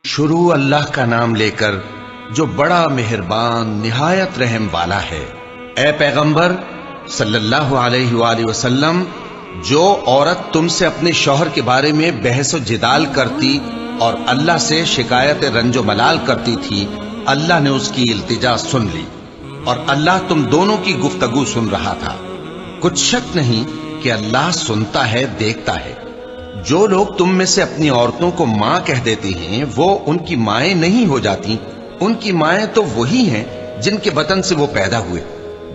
شروع اللہ کا نام لے کر جو بڑا مہربان نہایت رحم والا ہے۔ اے پیغمبر صلی اللہ علیہ وآلہ وسلم، جو عورت تم سے اپنے شوہر کے بارے میں بحث و جدال کرتی اور اللہ سے شکایت رنج و ملال کرتی تھی، اللہ نے اس کی التجا سن لی اور اللہ تم دونوں کی گفتگو سن رہا تھا۔ کچھ شک نہیں کہ اللہ سنتا ہے، دیکھتا ہے۔ جو لوگ تم میں سے اپنی عورتوں کو ماں کہہ دیتے ہیں وہ ان کی مائیں نہیں ہو جاتی، ان کی مائیں تو وہی ہیں جن کے بطن سے وہ پیدا ہوئے۔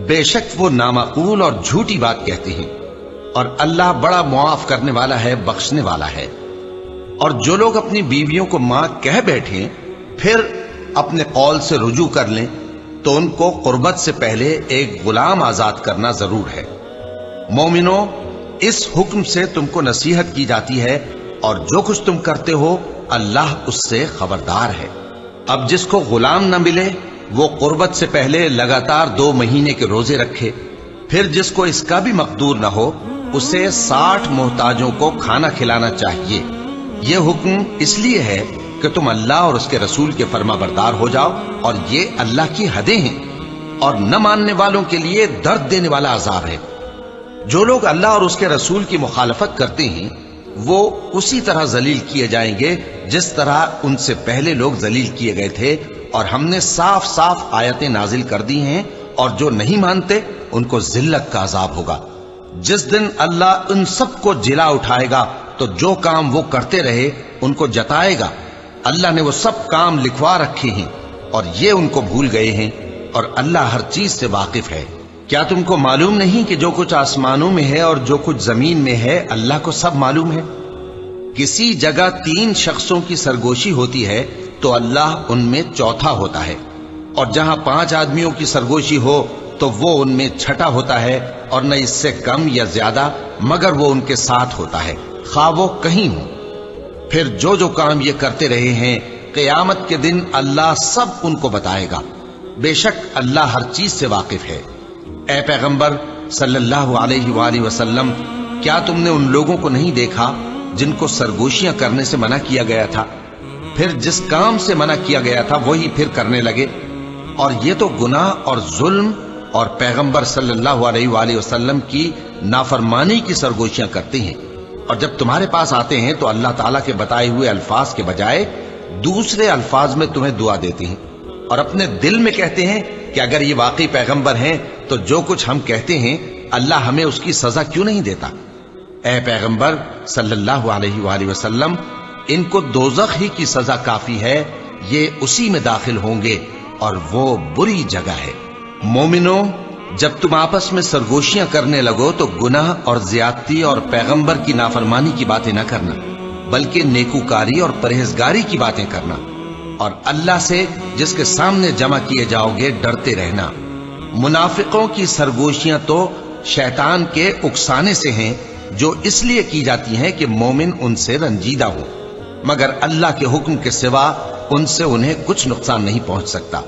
بے شک وہ نامعقول اور جھوٹی بات کہتے ہیں، اور اللہ بڑا معاف کرنے والا ہے، بخشنے والا ہے۔ اور جو لوگ اپنی بیویوں کو ماں کہہ بیٹھیں پھر اپنے قول سے رجوع کر لیں تو ان کو قربت سے پہلے ایک غلام آزاد کرنا ضرور ہے۔ مومنو، اس حکم سے تم کو نصیحت کی جاتی ہے اور جو کچھ تم کرتے ہو اللہ اس سے خبردار ہے۔ اب جس کو غلام نہ ملے وہ قربت سے پہلے لگاتار 2 مہینے کے روزے رکھے، پھر جس کو اس کا بھی مقدور نہ ہو اسے 60 محتاجوں کو کھانا کھلانا چاہیے۔ یہ حکم اس لیے ہے کہ تم اللہ اور اس کے رسول کے فرما بردار ہو جاؤ، اور یہ اللہ کی حدیں ہیں اور نہ ماننے والوں کے لیے درد دینے والا عذاب ہے۔ جو لوگ اللہ اور اس کے رسول کی مخالفت کرتے ہیں وہ اسی طرح ذلیل کیے جائیں گے جس طرح ان سے پہلے لوگ ذلیل کیے گئے تھے، اور ہم نے صاف صاف آیتیں نازل کر دی ہیں، اور جو نہیں مانتے ان کو ذلت کا عذاب ہوگا۔ جس دن اللہ ان سب کو جلا اٹھائے گا تو جو کام وہ کرتے رہے ان کو جتائے گا۔ اللہ نے وہ سب کام لکھوا رکھے ہیں اور یہ ان کو بھول گئے ہیں، اور اللہ ہر چیز سے واقف ہے۔ کیا تم کو معلوم نہیں کہ جو کچھ آسمانوں میں ہے اور جو کچھ زمین میں ہے اللہ کو سب معلوم ہے؟ کسی جگہ 3 شخصوں کی سرگوشی ہوتی ہے تو اللہ ان میں چوتھا ہوتا ہے، اور جہاں 5 آدمیوں کی سرگوشی ہو تو وہ ان میں چھٹا ہوتا ہے، اور نہ اس سے کم یا زیادہ مگر وہ ان کے ساتھ ہوتا ہے، خواہ وہ کہیں ہوں۔ پھر جو جو کام یہ کرتے رہے ہیں قیامت کے دن اللہ سب ان کو بتائے گا۔ بے شک اللہ ہر چیز سے واقف ہے۔ اے پیغمبر صلی اللہ علیہ وآلہ وسلم، کیا تم نے ان لوگوں کو نہیں دیکھا جن کو سرگوشیاں کرنے سے منع کیا گیا تھا، پھر جس کام سے منع کیا گیا تھا وہی پھر کرنے لگے؟ اور یہ تو گناہ اور ظلم اور پیغمبر صلی اللہ علیہ وآلہ وسلم کی نافرمانی کی سرگوشیاں کرتے ہیں، اور جب تمہارے پاس آتے ہیں تو اللہ تعالیٰ کے بتائے ہوئے الفاظ کے بجائے دوسرے الفاظ میں تمہیں دعا دیتے ہیں، اور اپنے دل میں کہتے ہیں کہ اگر یہ واقعی پیغمبر ہیں تو جو کچھ ہم کہتے ہیں اللہ ہمیں اس کی سزا کیوں نہیں دیتا؟ اے پیغمبر صلی اللہ علیہ وآلہ وسلم، ان کو دوزخ ہی کی سزا کافی ہے، یہ اسی میں داخل ہوں گے اور وہ بری جگہ ہے۔ مومنو، جب تم آپس میں سرگوشیاں کرنے لگو تو گناہ اور زیادتی اور پیغمبر کی نافرمانی کی باتیں نہ کرنا، بلکہ نیکوکاری اور پرہیزگاری کی باتیں کرنا، اور اللہ سے جس کے سامنے جمع کیے جاؤ گے ڈرتے رہنا۔ منافقوں کی سرگوشیاں تو شیطان کے اکسانے سے ہیں جو اس لیے کی جاتی ہیں کہ مومن ان سے رنجیدہ ہو، مگر اللہ کے حکم کے سوا ان سے انہیں کچھ نقصان نہیں پہنچ سکتا۔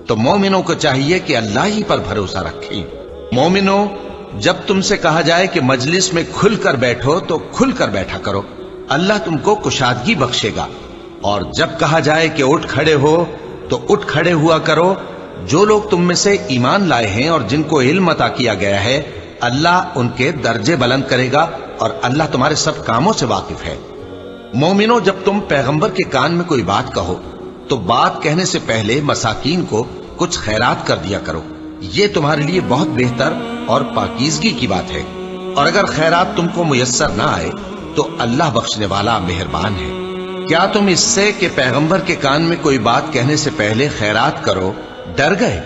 تو مومنوں کو چاہیے کہ اللہ ہی پر بھروسہ رکھیں۔ مومنوں، جب تم سے کہا جائے کہ مجلس میں کھل کر بیٹھو تو کھل کر بیٹھا کرو، اللہ تم کو کشادگی بخشے گا، اور جب کہا جائے کہ اٹھ کھڑے ہو تو اٹھ کھڑے ہوا کرو۔ جو لوگ تم میں سے ایمان لائے ہیں اور جن کو علم عطا کیا گیا ہے اللہ ان کے درجے بلند کرے گا، اور اللہ تمہارے سب کاموں سے واقف ہے۔ مومنوں، جب تم پیغمبر کے کان میں کوئی بات کہو تو بات کہنے سے پہلے مساکین کو کچھ خیرات کر دیا کرو، یہ تمہارے لیے بہت بہتر اور پاکیزگی کی بات ہے، اور اگر خیرات تم کو میسر نہ آئے تو اللہ بخشنے والا مہربان ہے۔ کیا تم اس سے کہ پیغمبر کے کان میں کوئی بات کہنے سے پہلے خیرات کرو ڈر گئے؟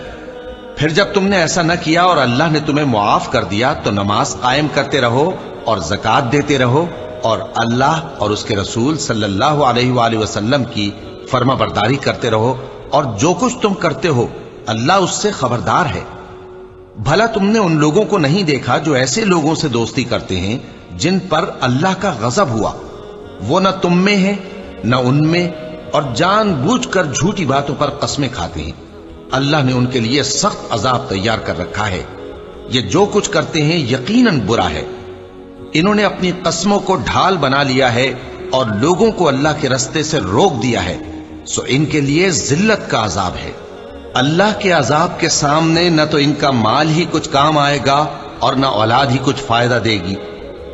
پھر جب تم نے ایسا نہ کیا اور اللہ نے تمہیں معاف کر دیا تو نماز قائم کرتے رہو اور زکوٰۃ دیتے رہو، اور اللہ اور اس کے رسول صلی اللہ علیہ وآلہ وسلم کی فرما برداری کرتے رہو، اور جو کچھ تم کرتے ہو اللہ اس سے خبردار ہے۔ بھلا تم نے ان لوگوں کو نہیں دیکھا جو ایسے لوگوں سے دوستی کرتے ہیں جن پر اللہ کا غضب ہوا؟ وہ نہ تم میں ہے نہ ان میں، اور جان بوجھ کر جھوٹی باتوں پر قسمیں کھاتے ہیں۔ اللہ نے ان کے لیے سخت عذاب تیار کر رکھا ہے۔ یہ جو کچھ کرتے ہیں یقیناً برا ہے۔ انہوں نے اپنی قسموں کو ڈھال بنا لیا ہے اور لوگوں کو اللہ کے رستے سے روک دیا ہے۔ سو ان کے لیے ذلت کا عذاب ہے۔ اللہ کے عذاب کے سامنے نہ تو ان کا مال ہی کچھ کام آئے گا اور نہ اولاد ہی کچھ فائدہ دے گی۔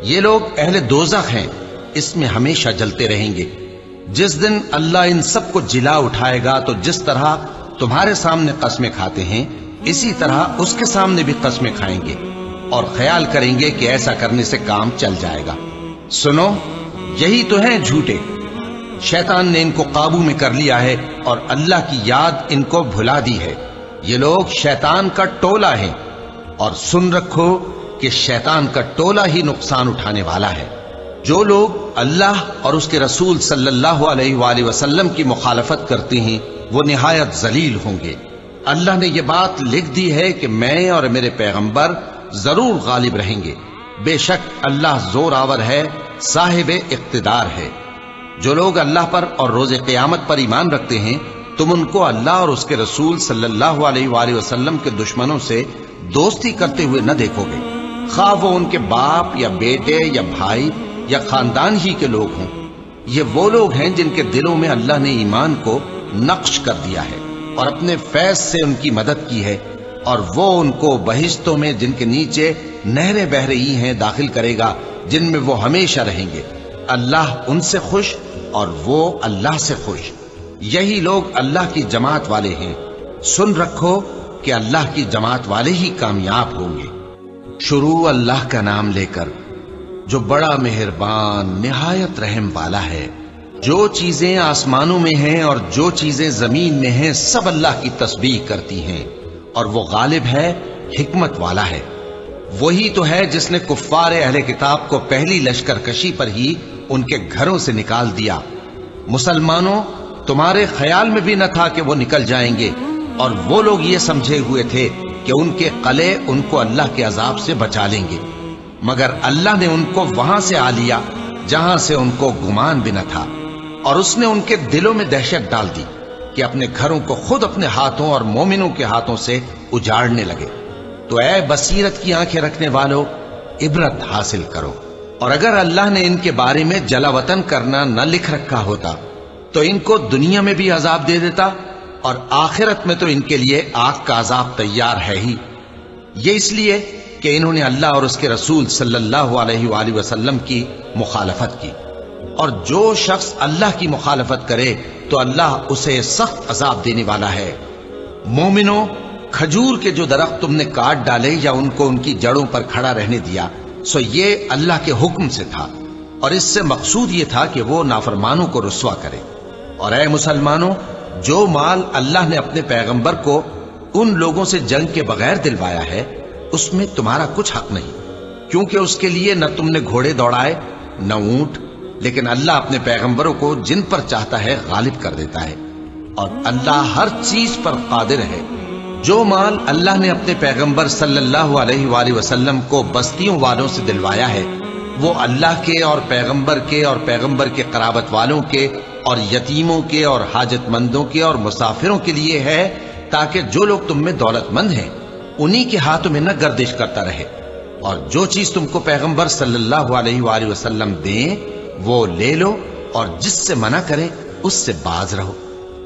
یہ لوگ اہل دوزخ ہیں، اس میں ہمیشہ جلتے رہیں گے۔ جس دن اللہ ان سب کو جلا اٹھائے گا تو جس طرح تمہارے سامنے قسمیں کھاتے ہیں اسی طرح اس کے سامنے بھی قسمیں کھائیں گے اور خیال کریں گے کہ ایسا کرنے سے کام چل جائے گا۔ سنو، یہی تو ہیں جھوٹے۔ شیطان نے ان کو قابو میں کر لیا ہے اور اللہ کی یاد ان کو بھلا دی ہے۔ یہ لوگ شیطان کا ٹولہ ہیں، اور سن رکھو کہ شیطان کا ٹولہ ہی نقصان اٹھانے والا ہے۔ جو لوگ اللہ اور اس کے رسول صلی اللہ علیہ وآلہ وسلم کی مخالفت کرتے ہیں وہ نہایت ذلیل ہوں گے۔ اللہ نے یہ بات لکھ دی ہے کہ میں اور میرے پیغمبر ضرور غالب رہیں گے۔ بے شک اللہ زور آور ہے، صاحب اقتدار ہے۔ جو لوگ اللہ پر اور روز قیامت پر ایمان رکھتے ہیں تم ان کو اللہ اور اس کے رسول صلی اللہ علیہ وآلہ وسلم کے دشمنوں سے دوستی کرتے ہوئے نہ دیکھو گے، خواہ وہ ان کے باپ یا بیٹے یا بھائی یا خاندان ہی کے لوگ ہوں۔ یہ وہ لوگ ہیں جن کے دلوں میں اللہ نے ایمان کو نقش کر دیا ہے اور اپنے فیض سے ان کی مدد کی ہے، اور وہ ان کو بہشتوں میں جن کے نیچے نہریں بہ رہی ہیں داخل کرے گا، جن میں وہ ہمیشہ رہیں گے۔ اللہ ان سے خوش اور وہ اللہ سے خوش۔ یہی لوگ اللہ کی جماعت والے ہیں۔ سن رکھو کہ اللہ کی جماعت والے ہی کامیاب ہوں گے۔ شروع اللہ کا نام لے کر جو بڑا مہربان نہایت رحم والا ہے۔ جو چیزیں آسمانوں میں ہیں اور جو چیزیں زمین میں ہیں سب اللہ کی تسبیح کرتی ہیں، اور وہ غالب ہے، حکمت والا ہے۔ وہی تو ہے جس نے کفار اہل کتاب کو پہلی لشکر کشی پر ہی ان کے گھروں سے نکال دیا۔ مسلمانوں، تمہارے خیال میں بھی نہ تھا کہ وہ نکل جائیں گے، اور وہ لوگ یہ سمجھے ہوئے تھے کہ ان کے قلعے ان کو اللہ کے عذاب سے بچا لیں گے، مگر اللہ نے ان کو وہاں سے آ لیا جہاں سے ان کو گمان بھی نہ تھا، اور اس نے ان کے دلوں میں دہشت ڈال دی کہ اپنے گھروں کو خود اپنے ہاتھوں اور مومنوں کے ہاتھوں سے اجاڑنے لگے۔ تو اے بصیرت کی آنکھیں رکھنے والو، عبرت حاصل کرو۔ اور اگر اللہ نے ان کے بارے میں جلا وطن کرنا نہ لکھ رکھا ہوتا تو ان کو دنیا میں بھی عذاب دے دیتا، اور آخرت میں تو ان کے لیے آگ کا عذاب تیار ہے ہی۔ یہ اس لیے کہ انہوں نے اللہ اور اس کے رسول صلی اللہ علیہ وآلہ وسلم کی مخالفت کی، اور جو شخص اللہ کی مخالفت کرے تو اللہ اسے سخت عذاب دینے والا ہے۔ مومنوں، کھجور کے جو درخت تم نے کاٹ ڈالے یا ان کو ان کی جڑوں پر کھڑا رہنے دیا، سو یہ اللہ کے حکم سے تھا، اور اس سے مقصود یہ تھا کہ وہ نافرمانوں کو رسوا کرے۔ اور اے مسلمانوں، جو مال اللہ نے اپنے پیغمبر کو ان لوگوں سے جنگ کے بغیر دلوایا ہے اس میں تمہارا کچھ حق نہیں، کیونکہ اس کے لیے نہ تم نے گھوڑے دوڑائے نہ اونٹ، لیکن اللہ اپنے پیغمبروں کو جن پر چاہتا ہے غالب کر دیتا ہے، اور اللہ ہر چیز پر قادر ہے۔ جو مال اللہ نے اپنے پیغمبر صلی اللہ علیہ وآلہ وسلم کو بستیوں والوں سے دلوایا ہے وہ اللہ کے اور پیغمبر کے قرابت والوں کے اور یتیموں کے اور حاجت مندوں کے اور مسافروں کے لیے ہے، تاکہ جو لوگ تم میں دولت مند ہیں انہی کے ہاتھوں میں نہ گردش کرتا رہے، اور جو چیز تم کو پیغمبر صلی اللہ علیہ وآلہ وسلم دیں وہ لے لو، اور جس سے منع کرے اس سے باز رہو،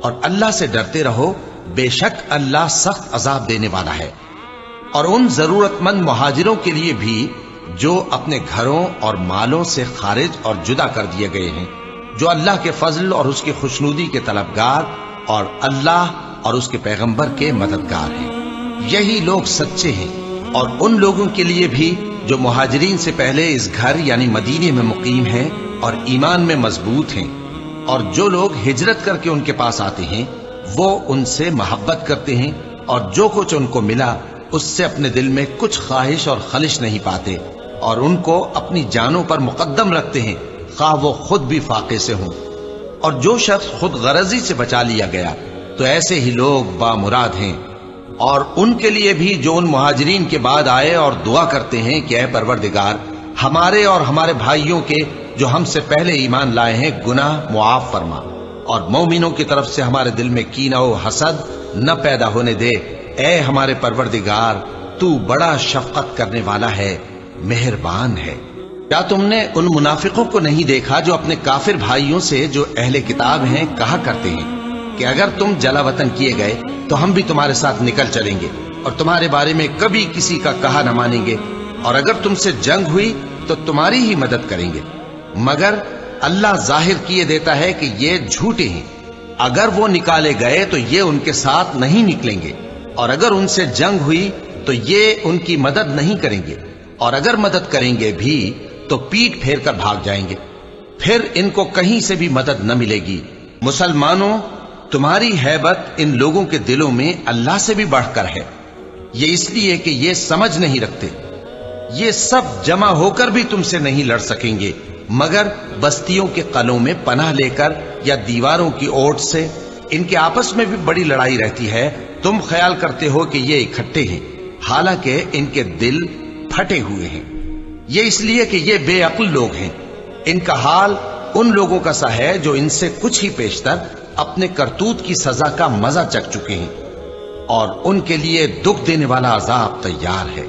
اور اللہ سے ڈرتے رہو، بے شک اللہ سخت عذاب دینے والا ہے۔ اور ان ضرورت مند مہاجروں کے لیے بھی جو اپنے گھروں اور مالوں سے خارج اور جدا کر دیے گئے ہیں، جو اللہ کے فضل اور اس کی خوشنودی کے طلبگار اور اللہ اور اس کے پیغمبر کے مددگار ہیں، یہی لوگ سچے ہیں۔ اور ان لوگوں کے لیے بھی جو مہاجرین سے پہلے اس گھر یعنی مدینے میں مقیم ہیں اور ایمان میں مضبوط ہیں، اور جو لوگ ہجرت کر کے ان کے پاس آتے ہیں وہ ان سے محبت کرتے ہیں، اور جو کچھ ان کو ملا اس سے اپنے دل میں کچھ خواہش اور خلش نہیں پاتے، اور ان کو اپنی جانوں پر مقدم رکھتے ہیں خواہ وہ خود بھی فاقے سے ہوں۔ اور جو شخص خود غرضی سے بچا لیا گیا تو ایسے ہی لوگ بامراد ہیں۔ اور ان کے لیے بھی جو ان مہاجرین کے بعد آئے اور دعا کرتے ہیں کہ اے پروردگار ہمارے اور ہمارے بھائیوں کے جو ہم سے پہلے ایمان لائے ہیں گناہ معاف فرما، اور مومنوں کی طرف سے ہمارے دل میں کینہ و حسد نہ پیدا ہونے دے۔ اے ہمارے پروردگار، تو بڑا شفقت کرنے والا ہے، مہربان ہے۔ کیا تم نے ان منافقوں کو نہیں دیکھا جو اپنے کافر بھائیوں سے جو اہل کتاب ہیں کہا کرتے ہیں کہ اگر تم جلا وطن کیے گئے تو ہم بھی تمہارے ساتھ نکل چلیں گے اور تمہارے بارے میں کبھی کسی کا کہا نہ مانیں گے، اور اگر تم سے جنگ ہوئی تو تمہاری ہی مدد کریں گے، مگر اللہ ظاہر کیے دیتا ہے کہ یہ جھوٹے ہیں۔ اگر وہ نکالے گئے تو یہ ان کے ساتھ نہیں نکلیں گے، اور اگر ان سے جنگ ہوئی تو یہ ان کی مدد نہیں کریں گے، اور اگر مدد کریں گے بھی تو پیٹ پھیر کر بھاگ جائیں گے، پھر ان کو کہیں سے بھی مدد نہ ملے گی۔ مسلمانوں، تمہاری ہیبت ان لوگوں کے دلوں میں اللہ سے بھی بڑھ کر ہے، یہ اس لیے کہ یہ سمجھ نہیں رکھتے۔ یہ سب جمع ہو کر بھی تم سے نہیں لڑ سکیں گے، مگر بستیوں کے قلعوں میں پناہ لے کر یا دیواروں کی اوٹ سے۔ ان کے آپس میں بھی بڑی لڑائی رہتی ہے، تم خیال کرتے ہو کہ یہ اکٹھے ہیں، حالانکہ ان کے دل پھٹے ہوئے ہیں۔ یہ اس لیے کہ یہ بے عقل لوگ ہیں۔ ان کا حال ان لوگوں کا سا ہے جو ان سے کچھ ہی پیشتر اپنے کرتوت کی سزا کا مزہ چکھ چکے ہیں، اور ان کے لیے دکھ دینے والا عذاب تیار ہے۔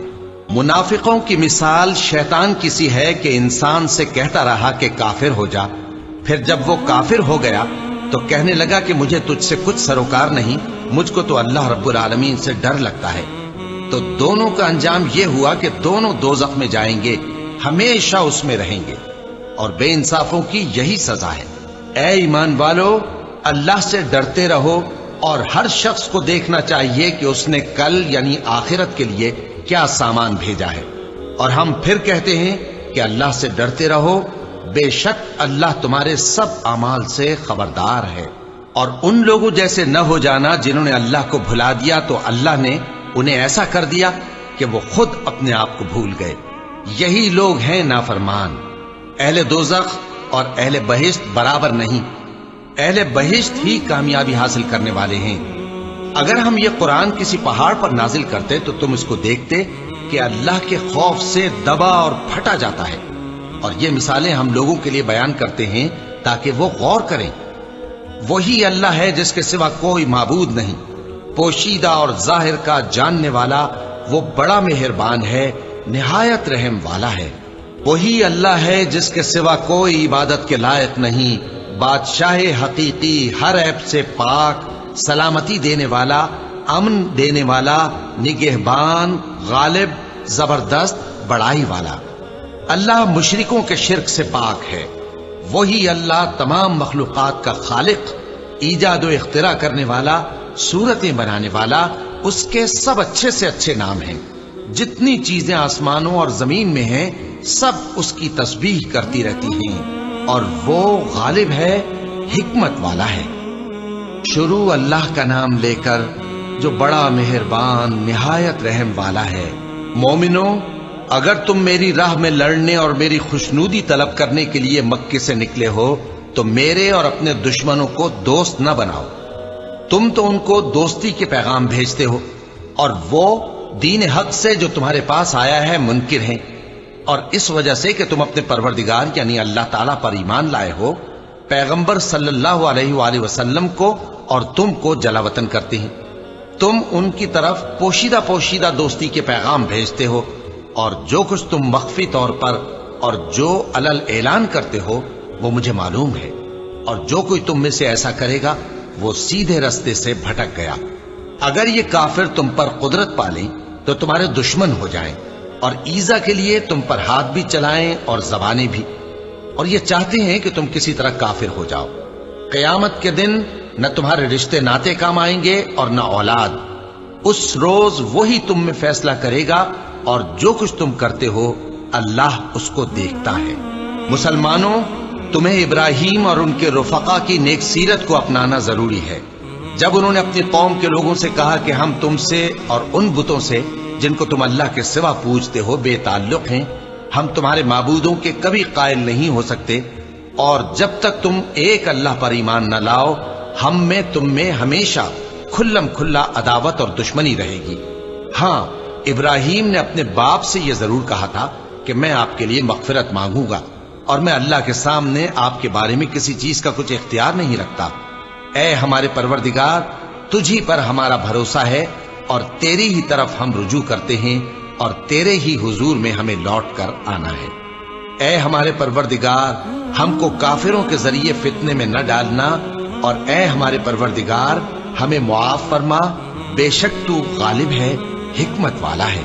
منافقوں کی مثال شیطان کی سی ہے کہ انسان سے کہتا رہا کہ کافر ہو جا، پھر جب وہ کافر ہو گیا تو کہنے لگا کہ مجھے تجھ سے کچھ سروکار نہیں، مجھ کو تو اللہ رب العالمین سے ڈر لگتا ہے۔ تو دونوں کا انجام یہ ہوا کہ دونوں دوزخ میں جائیں گے، ہمیشہ اس میں رہیں گے، اور بے انصافوں کی یہی سزا ہے۔ اے ایمان والو، اللہ سے ڈرتے رہو، اور ہر شخص کو دیکھنا چاہیے کہ اس نے کل یعنی آخرت کے لیے کیا سامان بھیجا ہے۔ اور ہم پھر کہتے ہیں کہ اللہ سے ڈرتے رہو، بے شک اللہ تمہارے سب اعمال سے خبردار ہے۔ اور ان لوگوں جیسے نہ ہو جانا جنہوں نے اللہ کو بھلا دیا تو اللہ نے انہیں ایسا کر دیا کہ وہ خود اپنے آپ کو بھول گئے۔ یہی لوگ ہیں نافرمان۔ اہل دوزخ اور اہل بہشت برابر نہیں، اہل بہشت ہی کامیابی حاصل کرنے والے ہیں۔ اگر ہم یہ قرآن کسی پہاڑ پر نازل کرتے تو تم اس کو دیکھتے کہ اللہ کے خوف سے دبا اور پھٹا جاتا ہے، اور یہ مثالیں ہم لوگوں کے لیے بیان کرتے ہیں تاکہ وہ غور کریں۔ وہی اللہ ہے جس کے سوا کوئی معبود نہیں، پوشیدہ اور ظاہر کا جاننے والا، وہ بڑا مہربان ہے، نہایت رحم والا ہے۔ وہی اللہ ہے جس کے سوا کوئی عبادت کے لائق نہیں، بادشاہ حقیقی، ہر عیب سے پاک، سلامتی دینے والا، امن دینے والا، نگہبان، غالب، زبردست، بڑائی والا۔ اللہ مشرکوں کے شرک سے پاک ہے۔ وہی اللہ تمام مخلوقات کا خالق، ایجاد و اختراع کرنے والا، صورتیں بنانے والا، اس کے سب اچھے سے اچھے نام ہیں۔ جتنی چیزیں آسمانوں اور زمین میں ہیں سب اس کی تسبیح کرتی رہتی ہیں، اور وہ غالب ہے، حکمت والا ہے۔ شروع اللہ کا نام لے کر جو بڑا مہربان نہایت رحم والا ہے۔ مومنوں، اگر تم میری راہ میں لڑنے اور میری خوشنودی طلب کرنے کے لیے مکے سے نکلے ہو تو میرے اور اپنے دشمنوں کو دوست نہ بناؤ۔ تم تو ان کو دوستی کے پیغام بھیجتے ہو، اور وہ دین حق سے جو تمہارے پاس آیا ہے منکر ہیں، اور اس وجہ سے کہ تم اپنے پروردگار یعنی اللہ تعالیٰ پر ایمان لائے ہو، پیغمبر صلی اللہ علیہ وآلہ وسلم کو اور تم کو جلا وطن کرتے ہیں۔ تم ان کی طرف پوشیدہ دوستی کے پیغام بھیجتے ہو، اور جو کچھ تم مخفی طور پر اور جو علل اعلان کرتے ہو وہ مجھے معلوم ہے، اور جو کوئی تم میں سے ایسا کرے گا وہ سیدھے رستے سے بھٹک گیا۔ اگر یہ کافر تم پر قدرت پالیں تو تمہارے دشمن ہو جائیں، اور ایذا کے لیے تم پر ہاتھ بھی چلائیں اور زبانیں بھی، اور یہ چاہتے ہیں کہ تم کسی طرح کافر ہو جاؤ۔ قیامت کے دن نہ تمہارے رشتے ناتے کام آئیں گے اور نہ اولاد۔ اس روز وہی تم میں فیصلہ کرے گا، اور جو کچھ تم کرتے ہو اللہ اس کو دیکھتا ہے۔ مسلمانوں، تمہیں ابراہیم اور ان کے رفقا کی نیک سیرت کو اپنانا ضروری ہے۔ جب انہوں نے اپنی قوم کے لوگوں سے کہا کہ ہم تم سے اور ان بتوں سے جن کو تم اللہ کے سوا پوجتے ہو بے تعلق ہیں، ہم تمہارے معبودوں کے کبھی قائل نہیں ہو سکتے، اور جب تک تم ایک اللہ پر ایمان نہ لاؤ ہم میں تم میں ہمیشہ کھلم کھلا عداوت اور دشمنی رہے گی۔ ہاں، ابراہیم نے اپنے باپ سے یہ ضرور کہا تھا کہ میں آپ کے لیے مغفرت مانگوں گا، اور میں اللہ کے سامنے آپ کے بارے میں کسی چیز کا کچھ اختیار نہیں رکھتا۔ اے ہمارے پروردگار، تجھی پر ہمارا بھروسہ ہے، اور تیری ہی طرف ہم رجوع کرتے ہیں، اور تیرے ہی حضور میں ہمیں لوٹ کر آنا ہے۔ اے ہمارے پروردگار، ہم کو کافروں کے ذریعے فتنے میں نہ ڈالنا، اور اے ہمارے پروردگار ہمیں معاف فرما، بے شک تو غالب ہے، حکمت والا ہے۔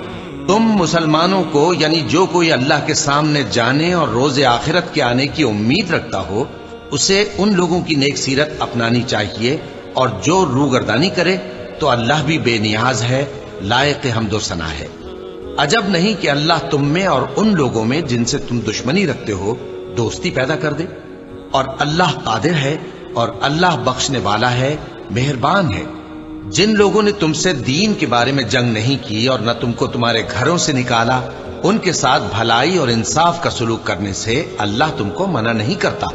تم مسلمانوں کو یعنی جو کوئی اللہ کے سامنے جانے اور روز آخرت کے آنے کی امید رکھتا ہو اسے ان لوگوں کی نیک سیرت اپنانی چاہیے، اور جو روگردانی کرے تو اللہ بھی بے نیاز ہے، لائق حمد و ثنا ہے۔ عجب نہیں کہ اللہ تم میں اور ان لوگوں میں جن سے تم دشمنی رکھتے ہو دوستی پیدا کر دے، اور اللہ قادر ہے اور اللہ بخشنے والا ہے، مہربان ہے۔ جن لوگوں نے تم سے دین کے بارے میں جنگ نہیں کی اور نہ تم کو تمہارے گھروں سے نکالا، ان کے ساتھ بھلائی اور انصاف کا سلوک کرنے سے اللہ تم کو منع نہیں کرتا۔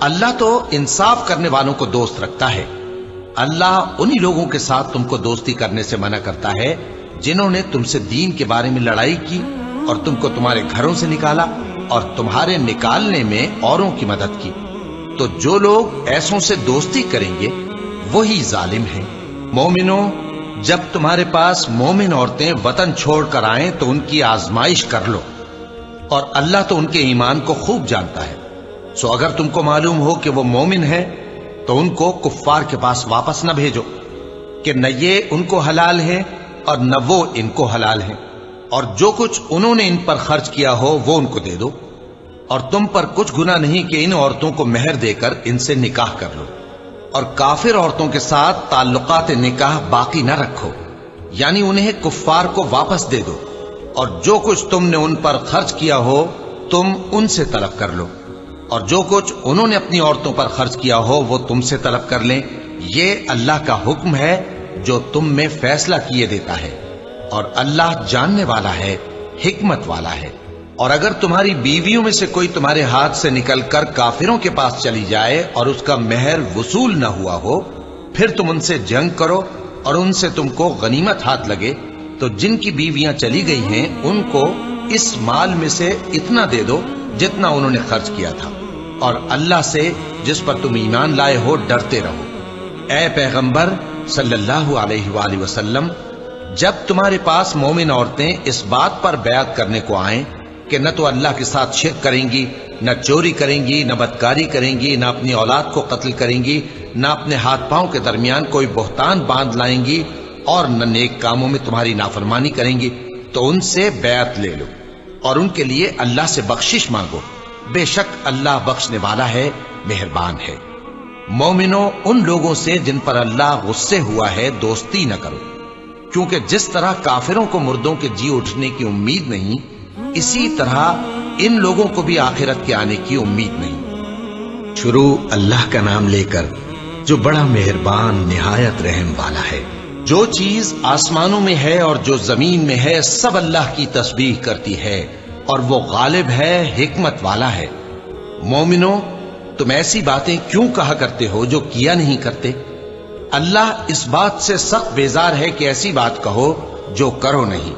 اللہ تو انصاف کرنے والوں کو دوست رکھتا ہے۔ اللہ انہی لوگوں کے ساتھ تم کو دوستی کرنے سے منع کرتا ہے جنہوں نے تم سے دین کے بارے میں لڑائی کی اور تم کو تمہارے گھروں سے نکالا اور تمہارے نکالنے میں اوروں کی مدد کی۔ تو جو لوگ ایسوں سے دوستی کریں گے وہی ظالم ہیں۔ مومنوں، جب تمہارے پاس مومن عورتیں وطن چھوڑ کر آئیں تو ان کی آزمائش کر لو، اور اللہ تو ان کے ایمان کو خوب جانتا ہے۔ سو اگر تم کو معلوم ہو کہ وہ مومن ہے تو ان کو کفار کے پاس واپس نہ بھیجو کہ نہ یہ ان کو حلال ہے اور نہ وہ ان کو حلال ہیں، اور جو کچھ انہوں نے ان پر خرچ کیا ہو وہ ان کو دے دو، اور تم پر کچھ گناہ نہیں کہ ان عورتوں کو مہر دے کر ان سے نکاح کر لو، اور کافر عورتوں کے ساتھ تعلقات نکاح باقی نہ رکھو، یعنی انہیں کفار کو واپس دے دو، اور جو کچھ تم نے ان پر خرچ کیا ہو تم ان سے طلب کر لو، اور جو کچھ انہوں نے اپنی عورتوں پر خرچ کیا ہو وہ تم سے طلب کر لیں۔ یہ اللہ کا حکم ہے جو تم میں فیصلہ کیے دیتا ہے، اور اللہ جاننے والا ہے، حکمت والا ہے۔ اور اگر تمہاری بیویوں میں سے کوئی تمہارے ہاتھ سے نکل کر کافروں کے پاس چلی جائے اور اس کا مہر وصول نہ ہوا ہو، پھر تم ان سے جنگ کرو اور ان سے تم کو غنیمت ہاتھ لگے، تو جن کی بیویاں چلی گئی ہیں ان کو اس مال میں سے اتنا دے دو جتنا انہوں نے خرچ کیا تھا، اور اللہ سے جس پر تم ایمان لائے ہو ڈرتے رہو۔ اے پیغمبر صلی اللہ علیہ وآلہ وسلم، جب تمہارے پاس مومن عورتیں اس بات پر بیعت کرنے کو آئیں کہ نہ تو اللہ کے ساتھ شرک کریں گی، نہ چوری کریں گی، نہ بدکاری کریں گی، نہ اپنی اولاد کو قتل کریں گی، نہ اپنے ہاتھ پاؤں کے درمیان کوئی بہتان باندھ لائیں گی، اور نہ نیک کاموں میں تمہاری نافرمانی کریں گی، تو ان سے بیعت لے لو اور ان کے لیے اللہ سے بخشش مانگو، بے شک اللہ بخشنے والا ہے، مہربان ہے۔ مومنوں، ان لوگوں سے جن پر اللہ غصے ہوا ہے دوستی نہ کرو، کیونکہ جس طرح کافروں کو مردوں کے جی اٹھنے کی امید نہیں، اسی طرح ان لوگوں کو بھی آخرت کے آنے کی امید نہیں۔ شروع اللہ کا نام لے کر جو بڑا مہربان نہایت رحم والا ہے۔ جو چیز آسمانوں میں ہے اور جو زمین میں ہے سب اللہ کی تسبیح کرتی ہے، اور وہ غالب ہے، حکمت والا ہے۔ مومنوں، تم ایسی باتیں کیوں کہا کرتے ہو جو کیا نہیں کرتے؟ اللہ اس بات سے سخت بیزار ہے کہ ایسی بات کہو جو کرو نہیں۔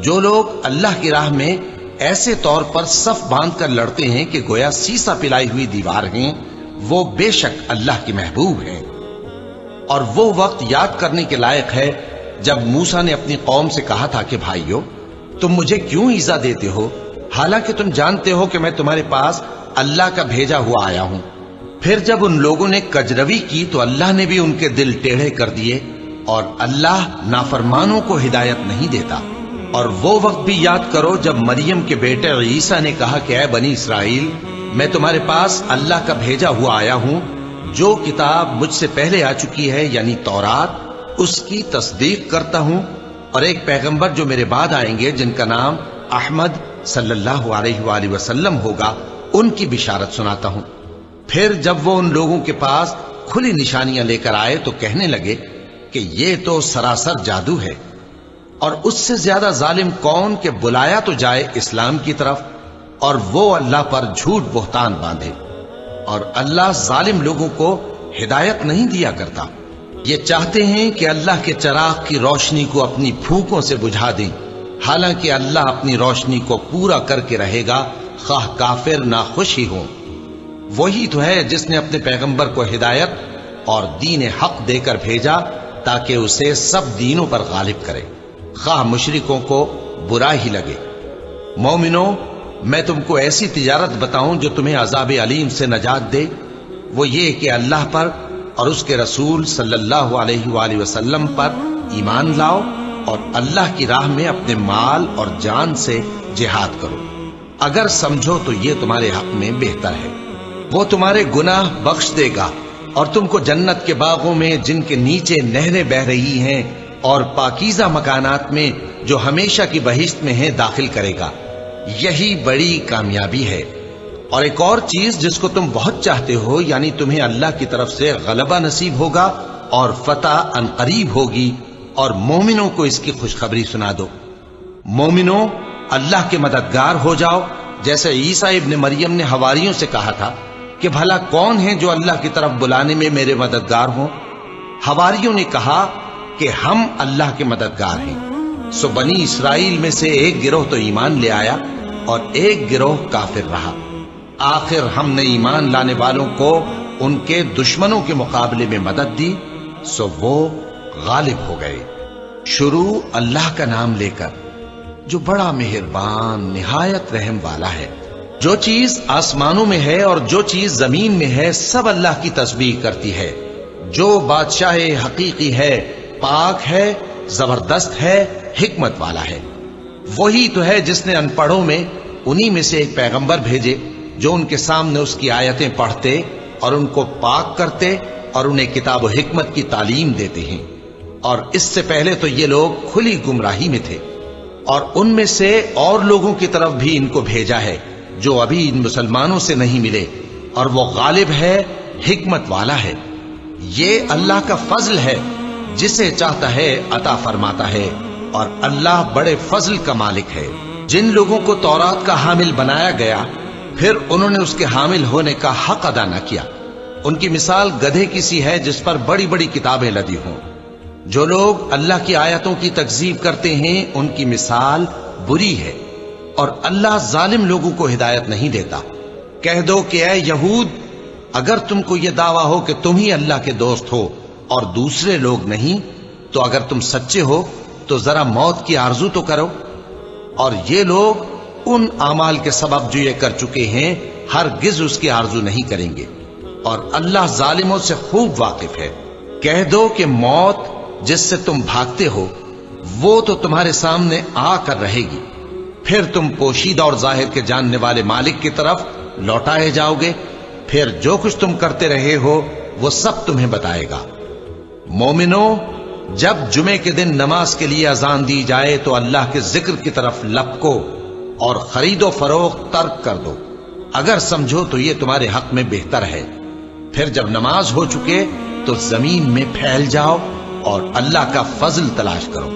جو لوگ اللہ کی راہ میں ایسے طور پر صف باندھ کر لڑتے ہیں کہ گویا سیسا پلائی ہوئی دیوار ہیں، وہ بے شک اللہ کے محبوب ہیں۔ اور وہ وقت یاد کرنے کے لائق ہے جب موسیٰ نے اپنی قوم سے کہا تھا کہ بھائیو، تم مجھے کیوں ایذا دیتے ہو حالانکہ تم جانتے ہو کہ میں تمہارے پاس اللہ کا بھیجا ہوا آیا ہوں۔ پھر جب ان لوگوں نے کجروی کی تو اللہ نے بھی ان کے دل ٹیڑھے کر دیے، اور اللہ نافرمانوں کو ہدایت نہیں دیتا۔ اور وہ وقت بھی یاد کرو جب مریم کے بیٹے عیسیٰ نے کہا کہ اے بنی اسرائیل، میں تمہارے پاس اللہ کا بھیجا ہوا آیا ہوں، جو کتاب مجھ سے پہلے آ چکی ہے یعنی تورات، اس کی تصدیق کرتا ہوں، اور ایک پیغمبر جو میرے بعد آئیں گے جن کا نام احمد صلی اللہ علیہ وآلہ وسلم ہوگا، ان کی بشارت سناتا ہوں۔ پھر جب وہ ان لوگوں کے پاس کھلی نشانیاں لے کر آئے تو کہنے لگے کہ یہ تو سراسر جادو ہے، اور اس سے زیادہ ظالم کون کہ بلایا تو جائے اسلام کی طرف اور وہ اللہ پر جھوٹ بہتان باندھے، اور اللہ ظالم لوگوں کو ہدایت نہیں دیا کرتا۔ یہ چاہتے ہیں کہ اللہ کے چراغ کی روشنی کو اپنی پھونکوں سے بجھا دیں، حالانکہ اللہ اپنی روشنی کو پورا کر کے رہے گا، خواہ کافر ناخوش ہی ہوں۔ وہی تو ہے جس نے اپنے پیغمبر کو ہدایت اور دین حق دے کر بھیجا تاکہ اسے سب دینوں پر غالب کرے، خواہ مشرکوں کو برا ہی لگے۔ مومنوں، میں تم کو ایسی تجارت بتاؤں جو تمہیں عذاب علیم سے نجات دے؟ وہ یہ کہ اللہ پر اور اس کے رسول صلی اللہ علیہ وآلہ وسلم پر ایمان لاؤ اور اللہ کی راہ میں اپنے مال اور جان سے جہاد کرو، اگر سمجھو تو یہ تمہارے حق میں بہتر ہے۔ وہ تمہارے گناہ بخش دے گا اور تم کو جنت کے باغوں میں جن کے نیچے نہریں بہ رہی ہیں اور پاکیزہ مکانات میں جو ہمیشہ کی بہشت میں ہیں داخل کرے گا۔ یہی بڑی کامیابی ہے۔ اور ایک اور چیز جس کو تم بہت چاہتے ہو، یعنی تمہیں اللہ کی طرف سے غلبہ نصیب ہوگا اور فتح عنقریب ہوگی، اور مومنوں کو اس کی خوشخبری سنا دو۔ مومنوں، اللہ کے مددگار ہو جاؤ، جیسے عیسیٰ ابن مریم نے حواریوں سے کہا تھا کہ بھلا کون ہیں جو اللہ کی طرف بلانے میں میرے مددگار ہوں؟ حواریوں نے کہا کہ ہم اللہ کے مددگار ہیں۔ سو بنی اسرائیل میں سے ایک گروہ تو ایمان لے آیا اور ایک گروہ کافر رہا۔ آخر ہم نے ایمان لانے والوں کو ان کے دشمنوں کے مقابلے میں مدد دی، سو وہ غالب ہو گئے۔ شروع اللہ کا نام لے کر جو بڑا مہربان نہایت رحم والا ہے۔ جو چیز آسمانوں میں ہے اور جو چیز زمین میں ہے سب اللہ کی تسبیح کرتی ہے۔ جو بادشاہ حقیقی ہے، پاک ہے، زبردست ہے، حکمت والا ہے۔ وہی تو ہے جس نے ان پڑھوں میں انہی میں سے ایک پیغمبر بھیجے جو ان کے سامنے اس کی آیتیں پڑھتے اور ان کو پاک کرتے اور انہیں کتاب و حکمت کی تعلیم دیتے ہیں۔ اور اس سے پہلے تو یہ لوگ کھلی گمراہی میں تھے، اور ان میں سے اور لوگوں کی طرف بھی ان کو بھیجا ہے جو ابھی ان مسلمانوں سے نہیں ملے، اور وہ غالب ہے، حکمت والا ہے۔ یہ اللہ کا فضل ہے، جسے چاہتا ہے عطا فرماتا ہے، اور اللہ بڑے فضل کا مالک ہے۔ جن لوگوں کو تورات کا حامل بنایا گیا پھر انہوں نے اس کے حامل ہونے کا حق ادا نہ کیا، ان کی مثال گدھے کی سی ہے جس پر بڑی بڑی کتابیں لدی ہوں۔ جو لوگ اللہ کی آیتوں کی تکذیب کرتے ہیں ان کی مثال بری ہے، اور اللہ ظالم لوگوں کو ہدایت نہیں دیتا۔ کہہ دو کہ اے یہود، اگر تم کو یہ دعویٰ ہو کہ تم ہی اللہ کے دوست ہو اور دوسرے لوگ نہیں، تو اگر تم سچے ہو تو ذرا موت کی آرزو تو کرو۔ اور یہ لوگ ان اعمال کے سبب جو یہ کر چکے ہیں ہرگز اس کی آرزو نہیں کریں گے، اور اللہ ظالموں سے خوب واقف ہے۔ کہہ دو کہ موت جس سے تم بھاگتے ہو وہ تو تمہارے سامنے آ کر رہے گی، پھر تم پوشیدہ اور ظاہر کے جاننے والے مالک کی طرف لوٹائے جاؤ گے، پھر جو کچھ تم کرتے رہے ہو وہ سب تمہیں بتائے گا۔ مومنوں، جب جمعے کے دن نماز کے لیے اذان دی جائے تو اللہ کے ذکر کی طرف لپکو اور خرید و فروخت ترک کر دو، اگر سمجھو تو یہ تمہارے حق میں بہتر ہے۔ پھر جب نماز ہو چکے تو زمین میں پھیل جاؤ اور اللہ کا فضل تلاش کرو،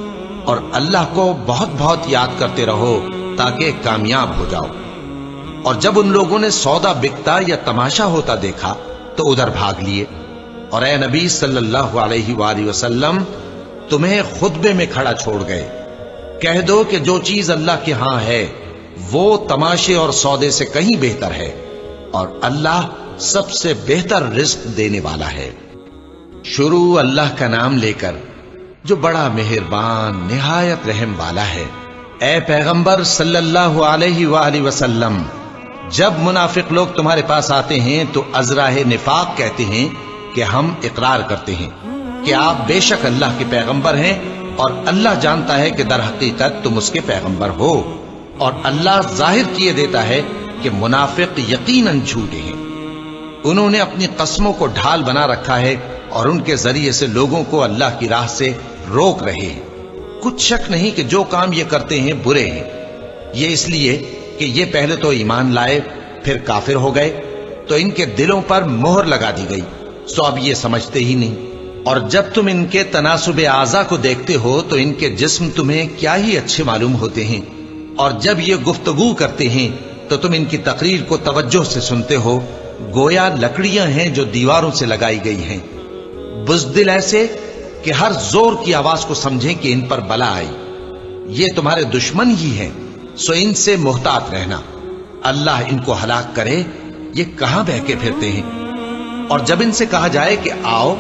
اور اللہ کو بہت بہت یاد کرتے رہو تاکہ کامیاب ہو جاؤ۔ اور جب ان لوگوں نے سودا بکتا یا تماشا ہوتا دیکھا تو ادھر بھاگ لیے، اور اے نبی صلی اللہ علیہ وآلہ وسلم تمہیں خطبے میں کھڑا چھوڑ گئے۔ کہہ دو کہ جو چیز اللہ کے ہاں ہے وہ تماشے اور سودے سے کہیں بہتر ہے، اور اللہ سب سے بہتر رزق دینے والا ہے۔ شروع اللہ کا نام لے کر جو بڑا مہربان نہایت رحم والا ہے۔ اے پیغمبر صلی اللہ علیہ وآلہ وسلم، جب منافق لوگ تمہارے پاس آتے ہیں تو ازراہ نفاق کہتے ہیں کہ ہم اقرار کرتے ہیں کہ آپ بے شک اللہ کے پیغمبر ہیں، اور اللہ جانتا ہے کہ در حقیقت تم اس کے پیغمبر ہو، اور اللہ ظاہر کیے دیتا ہے کہ منافق یقیناً جھوٹے ہیں۔ انہوں نے اپنی قسموں کو ڈھال بنا رکھا ہے اور ان کے ذریعے سے لوگوں کو اللہ کی راہ سے روک رہے ہیں۔ کچھ شک نہیں کہ جو کام یہ کرتے ہیں برے ہیں، یہ اس لیے کہ یہ پہلے تو ایمان لائے پھر کافر ہو گئے، تو ان کے دلوں پر مہر لگا دی گئی، سو اب یہ سمجھتے ہی نہیں۔ اور جب تم ان کے تناسب اعضاء کو دیکھتے ہو تو ان کے جسم تمہیں کیا ہی اچھے معلوم ہوتے ہیں، اور جب یہ گفتگو کرتے ہیں تو تم ان کی تقریر کو توجہ سے سنتے ہو، گویا لکڑیاں ہیں جو دیواروں سے لگائی گئی ہیں، بزدل ایسے کہ ہر زور کی آواز کو سمجھیں کہ ان پر بلا آئی۔ یہ تمہارے دشمن ہی ہیں، سو ان سے محتاط رہنا، اللہ ان کو ہلاک کرے، یہ کہاں بہکے پھرتے ہیں۔ اور جب ان سے کہا جائے کہ آؤ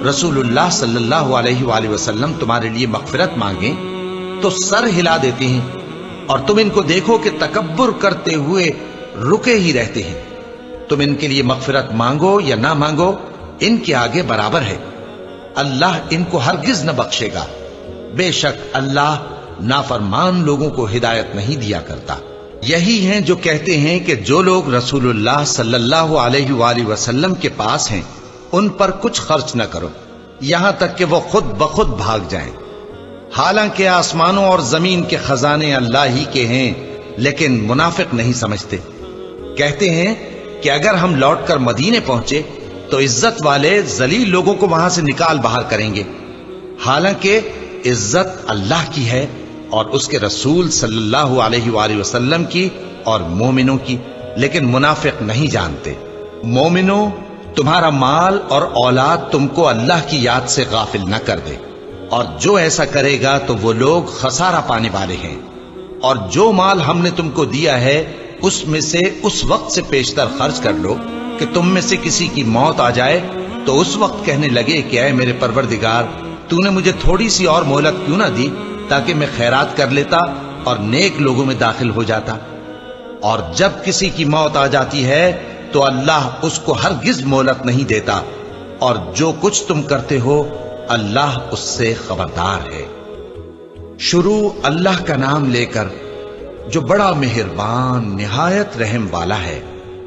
رسول اللہ صلی اللہ علیہ وآلہ وسلم تمہارے لیے مغفرت مانگیں، تو سر ہلا دیتے ہیں، اور تم ان کو دیکھو کہ تکبر کرتے ہوئے رکے ہی رہتے ہیں۔ تم ان کے لیے مغفرت مانگو یا نہ مانگو، ان کے آگے برابر ہے۔ اللہ ان کو ہرگز نہ بخشے گا۔ بے شک اللہ نافرمان لوگوں کو ہدایت نہیں دیا کرتا۔ یہی ہیں جو کہتے ہیں کہ جو لوگ رسول اللہ صلی اللہ علیہ وآلہ وسلم کے پاس ہیں ان پر کچھ خرچ نہ کرو یہاں تک کہ وہ خود بخود بھاگ جائیں، حالانکہ آسمانوں اور زمین کے خزانے اللہ ہی کے ہیں، لیکن منافق نہیں سمجھتے۔ کہتے ہیں کہ اگر ہم لوٹ کر مدینے پہنچے تو عزت والے ذلیل لوگوں کو وہاں سے نکال باہر کریں گے، حالانکہ عزت اللہ کی ہے اور اس کے رسول صلی اللہ علیہ وآلہ وسلم کی اور مومنوں کی، لیکن منافق نہیں جانتے۔ مومنوں، تمہارا مال اور اولاد تم کو اللہ کی یاد سے غافل نہ کر دے، اور جو ایسا کرے گا تو وہ لوگ خسارہ پانے والے ہیں۔ اور جو مال ہم نے تم کو دیا ہے اس میں سے اس وقت سے پیشتر خرچ کر لو کہ تم میں سے کسی کی موت آ جائے تو اس وقت کہنے لگے کہ اے میرے پروردگار، تو نے مجھے تھوڑی سی اور مہلت کیوں نہ دی تاکہ میں خیرات کر لیتا اور نیک لوگوں میں داخل ہو جاتا۔ اور جب کسی کی موت آ جاتی ہے تو اللہ اس کو ہرگز مہلت نہیں دیتا، اور جو کچھ تم کرتے ہو اللہ اس سے خبردار ہے۔ شروع اللہ کا نام لے کر جو بڑا مہربان نہایت رحم والا ہے۔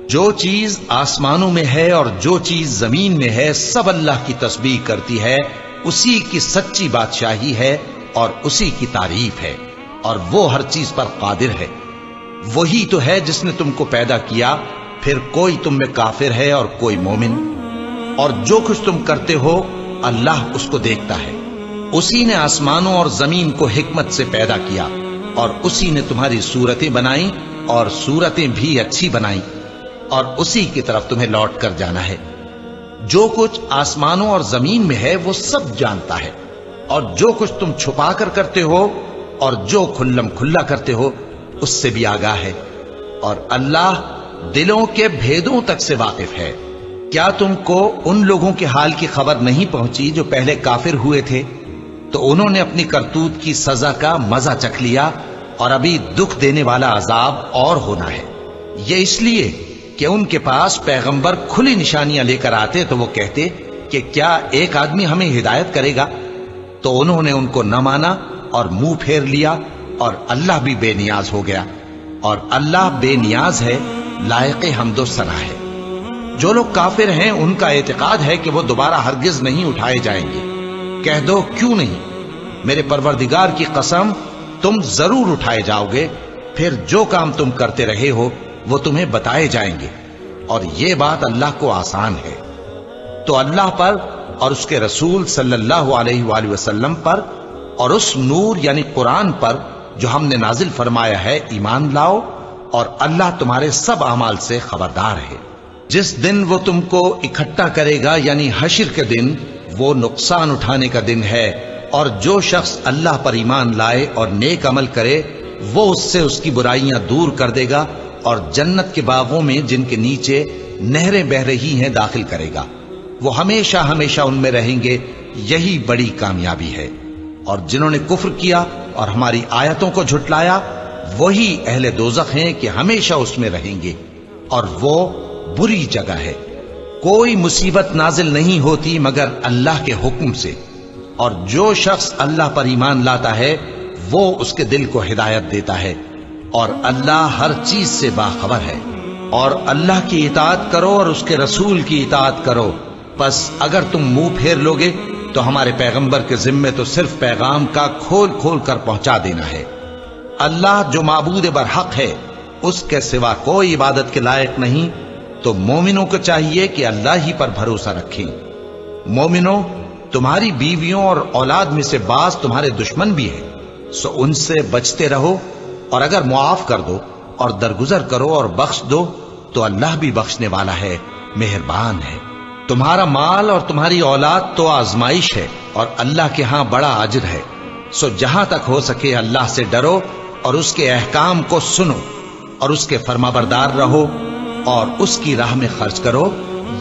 جو چیز آسمانوں میں ہے اور جو چیز زمین میں ہے سب اللہ کی تسبیح کرتی ہے، اسی کی سچی بادشاہی ہے اور اسی کی تعریف ہے، اور وہ ہر چیز پر قادر ہے۔ وہی تو ہے جس نے تم کو پیدا کیا، پھر کوئی تم میں کافر ہے اور کوئی مومن، اور جو کچھ تم کرتے ہو اللہ اس کو دیکھتا ہے۔ اسی نے آسمانوں اور زمین کو حکمت سے پیدا کیا، اور اسی نے تمہاری صورتیں بنائیں اور صورتیں بھی اچھی بنائیں، اور اسی کی طرف تمہیں لوٹ کر جانا ہے۔ جو کچھ آسمانوں اور زمین میں ہے وہ سب جانتا ہے، اور جو کچھ تم چھپا کر کرتے ہو اور جو کھلم کھلا کرتے ہو اس سے بھی آگاہ ہے، اور اللہ دلوں کے بھیدوں تک سے واقف ہے۔ کیا تم کو ان لوگوں کے حال کی خبر نہیں پہنچی جو پہلے کافر ہوئے تھے؟ تو انہوں نے اپنی کرتوت کی سزا کا مزہ چکھ لیا، اور ابھی دکھ دینے والا عذاب اور ہونا ہے۔ یہ اس لیے کہ ان کے پاس پیغمبر کھلی نشانیاں لے کر آتے تو وہ کہتے کہ کیا ایک آدمی ہمیں ہدایت کرے گا؟ تو انہوں نے ان کو نہ مانا اور منہ پھیر لیا، اور اللہ بھی بے نیاز ہو گیا، اور اللہ بے نیاز ہے، لائق حمد و ثنا ہے۔ جو لوگ کافر ہیں ان کا اعتقاد ہے کہ وہ دوبارہ ہرگز نہیں اٹھائے جائیں گے۔ کہہ دو کیوں نہیں؟ میرے پروردگار کی قسم تم ضرور اٹھائے جاؤ گے، پھر جو کام تم کرتے رہے ہو وہ تمہیں بتائے جائیں گے، اور یہ بات اللہ کو آسان ہے۔ تو اللہ پر اور اس کے رسول صلی اللہ علیہ وآلہ وسلم پر اور اس نور یعنی قرآن پر جو ہم نے نازل فرمایا ہے ایمان لاؤ، اور اللہ تمہارے سب اعمال سے خبردار ہے۔ جس دن وہ تم کو اکٹھا کرے گا یعنی حشر کے دن، وہ نقصان اٹھانے کا دن ہے، اور جو شخص اللہ پر ایمان لائے اور نیک عمل کرے وہ اس سے اس کی برائیاں دور کر دے گا، اور جنت کے باغوں میں جن کے نیچے نہریں بہ رہی ہیں داخل کرے گا۔ وہ ہمیشہ ہمیشہ ان میں رہیں گے، یہی بڑی کامیابی ہے۔ اور جنہوں نے کفر کیا اور ہماری آیتوں کو جھٹلایا وہی اہل دوزخ ہیں کہ ہمیشہ اس میں رہیں گے، اور وہ بری جگہ ہے۔ کوئی مصیبت نازل نہیں ہوتی مگر اللہ کے حکم سے، اور جو شخص اللہ پر ایمان لاتا ہے وہ اس کے دل کو ہدایت دیتا ہے، اور اللہ ہر چیز سے باخبر ہے۔ اور اللہ کی اطاعت کرو اور اس کے رسول کی اطاعت کرو، پس اگر تم منہ پھیر لوگے تو ہمارے پیغمبر کے ذمے تو صرف پیغام کا کھول کھول کر پہنچا دینا ہے۔ اللہ جو معبود برحق ہے اس کے سوا کوئی عبادت کے لائق نہیں، تو مومنوں کو چاہیے کہ اللہ ہی پر بھروسہ رکھیں۔ مومنوں، تمہاری بیویوں اور اولاد میں سے بعض تمہارے دشمن بھی ہیں، سو ان سے بچتے رہو، اور اگر معاف کر دو اور درگزر کرو اور بخش دو تو اللہ بھی بخشنے والا ہے، مہربان ہے۔ تمہارا مال اور تمہاری اولاد تو آزمائش ہے، اور اللہ کے ہاں بڑا اجر ہے، سو جہاں تک ہو سکے اللہ سے ڈرو اور اس کے احکام کو سنو، اور اس کے فرمانبردار رہو، اور اس کی راہ میں خرچ کرو،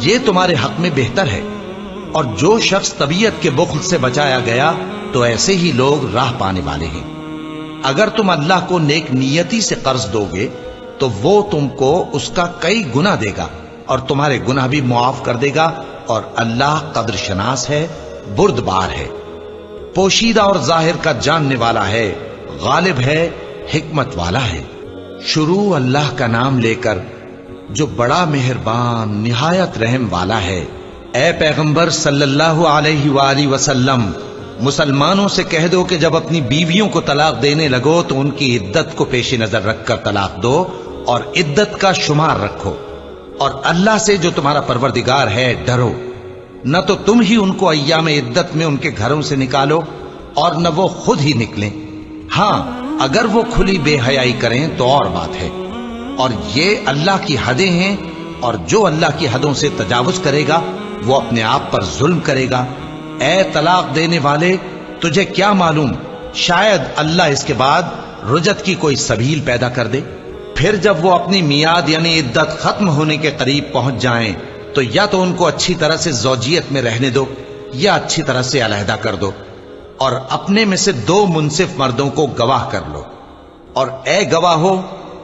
یہ تمہارے حق میں بہتر ہے۔ اور جو شخص طبیعت کے بخل سے بچایا گیا تو ایسے ہی لوگ راہ پانے والے ہیں۔ اگر تم اللہ کو نیک نیتی سے قرض دو گے تو وہ تم کو اس کا کئی گنا دے گا، اور تمہارے گناہ بھی معاف کر دے گا، اور اللہ قدر شناس ہے، بردبار ہے، پوشیدہ اور ظاہر کا جاننے والا ہے، غالب ہے، حکمت والا ہے۔ شروع اللہ کا نام لے کر جو بڑا مہربان نہایت رحم والا ہے۔ اے پیغمبر صلی اللہ علیہ وآلہ وسلم، مسلمانوں سے کہہ دو کہ جب اپنی بیویوں کو طلاق دینے لگو تو ان کی عدت کو پیش نظر رکھ کر طلاق دو اور عدت کا شمار رکھو، اور اللہ سے جو تمہارا پروردگار ہے ڈرو۔ نہ تو تم ہی ان کو ایام عدت میں ان کے گھروں سے نکالو اور نہ وہ خود ہی نکلیں، ہاں اگر وہ کھلی بے حیائی کریں تو اور بات ہے، اور یہ اللہ کی حدیں ہیں، اور جو اللہ کی حدوں سے تجاوز کرے گا وہ اپنے آپ پر ظلم کرے گا۔ اے طلاق دینے والے، تجھے کیا معلوم شاید اللہ اس کے بعد رجعت کی کوئی سبیل پیدا کر دے۔ پھر جب وہ اپنی میعاد یعنی عدت ختم ہونے کے قریب پہنچ جائیں تو یا تو ان کو اچھی طرح سے زوجیت میں رہنے دو یا اچھی طرح سے علیحدہ کر دو، اور اپنے میں سے 2 منصف مردوں کو گواہ کر لو، اور اے گواہو